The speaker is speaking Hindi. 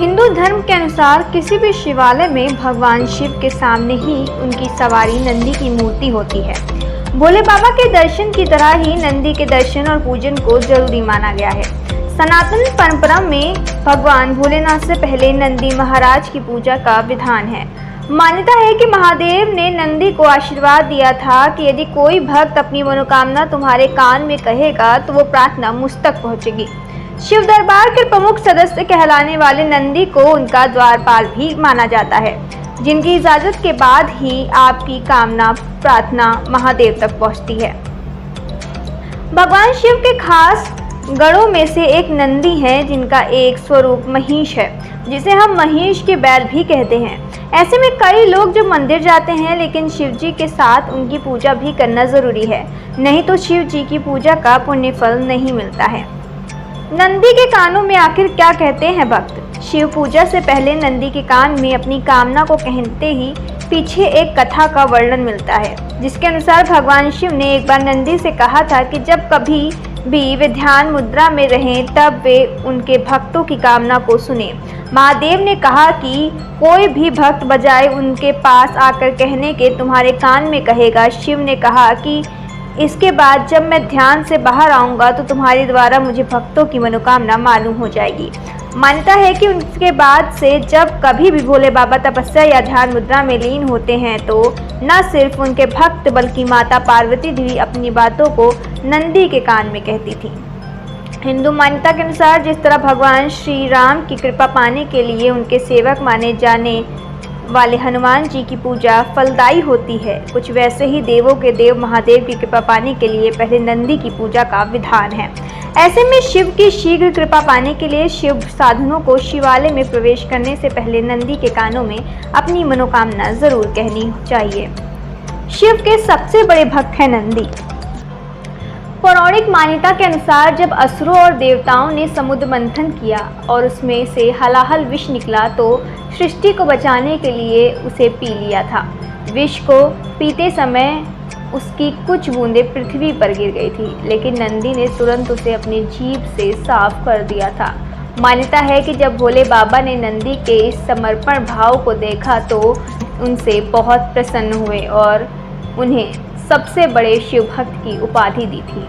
हिंदू धर्म के अनुसार किसी भी शिवालय में भगवान शिव के सामने ही उनकी सवारी नंदी की मूर्ति होती है। भोले बाबा के दर्शन की तरह ही नंदी के दर्शन और पूजन को जरूरी माना गया है। सनातन परंपरा में भगवान भोलेनाथ से पहले नंदी महाराज की पूजा का विधान है। मान्यता है कि महादेव ने नंदी को आशीर्वाद दिया था कि यदि कोई भक्त अपनी मनोकामना तुम्हारे कान में कहेगा तो वो प्रार्थना मुझ तक पहुंचेगी। शिव दरबार के प्रमुख सदस्य कहलाने वाले नंदी को उनका द्वारपाल भी माना जाता है, जिनकी इजाजत के बाद ही आपकी कामना प्रार्थना महादेव तक पहुंचती है। भगवान शिव के खास गणों में से एक नंदी है, जिनका एक स्वरूप महिष है, जिसे हम महिष के बैल भी कहते हैं। ऐसे में कई लोग जो मंदिर जाते हैं, लेकिन शिव जी के साथ उनकी पूजा भी करना जरूरी है, नहीं तो शिव जी की पूजा का पुण्य फल नहीं मिलता है। नंदी के कानों में आखिर क्या कहते हैं भक्त? शिव पूजा से पहले नंदी के कान में अपनी कामना को कहते ही पीछे एक कथा का वर्णन मिलता है, जिसके अनुसार भगवान शिव ने एक बार नंदी से कहा था कि जब कभी भी वे ध्यान मुद्रा में रहें तब वे उनके भक्तों की कामना को सुने। महादेव ने कहा कि कोई भी भक्त बजाय उनके पास आकर कहने के तुम्हारे कान में कहेगा। शिव ने कहा कि इसके बाद जब मैं ध्यान से बाहर आऊँगा तो तुम्हारे द्वारा मुझे भक्तों की मनोकामना मालूम हो जाएगी। मान्यता है कि उसके बाद से जब कभी भी भोले बाबा तपस्या या ध्यान मुद्रा में लीन होते हैं तो न सिर्फ उनके भक्त बल्कि माता पार्वती भी अपनी बातों को नंदी के कान में कहती थी। हिंदू मान्यता के अनुसार जिस तरह भगवान श्री राम की कृपा पाने के लिए उनके सेवक माने जाने वाले हनुमान जी की पूजा फलदायी होती है, कुछ वैसे ही देवों के देव महादेव की कृपा पाने के लिए पहले नंदी की पूजा का विधान है। ऐसे में शिव की शीघ्र कृपा पाने के लिए शिव साधनों को शिवालय में प्रवेश करने से पहले नंदी के कानों में अपनी मनोकामना जरूर कहनी चाहिए। शिव के सबसे बड़े भक्त हैं नंदी। पौराणिक मान्यता के अनुसार जब असुरों और देवताओं ने समुद्र मंथन किया और उसमें से हलाहल विष निकला तो सृष्टि को बचाने के लिए उसे पी लिया था। विष को पीते समय उसकी कुछ बूंदें पृथ्वी पर गिर गई थी, लेकिन नंदी ने तुरंत उसे अपनी जीभ से साफ कर दिया था। मान्यता है कि जब भोले बाबा ने नंदी के इस समर्पण भाव को देखा तो उनसे बहुत प्रसन्न हुए और उन्हें सबसे बड़े शिव भक्त की उपाधि दी थी।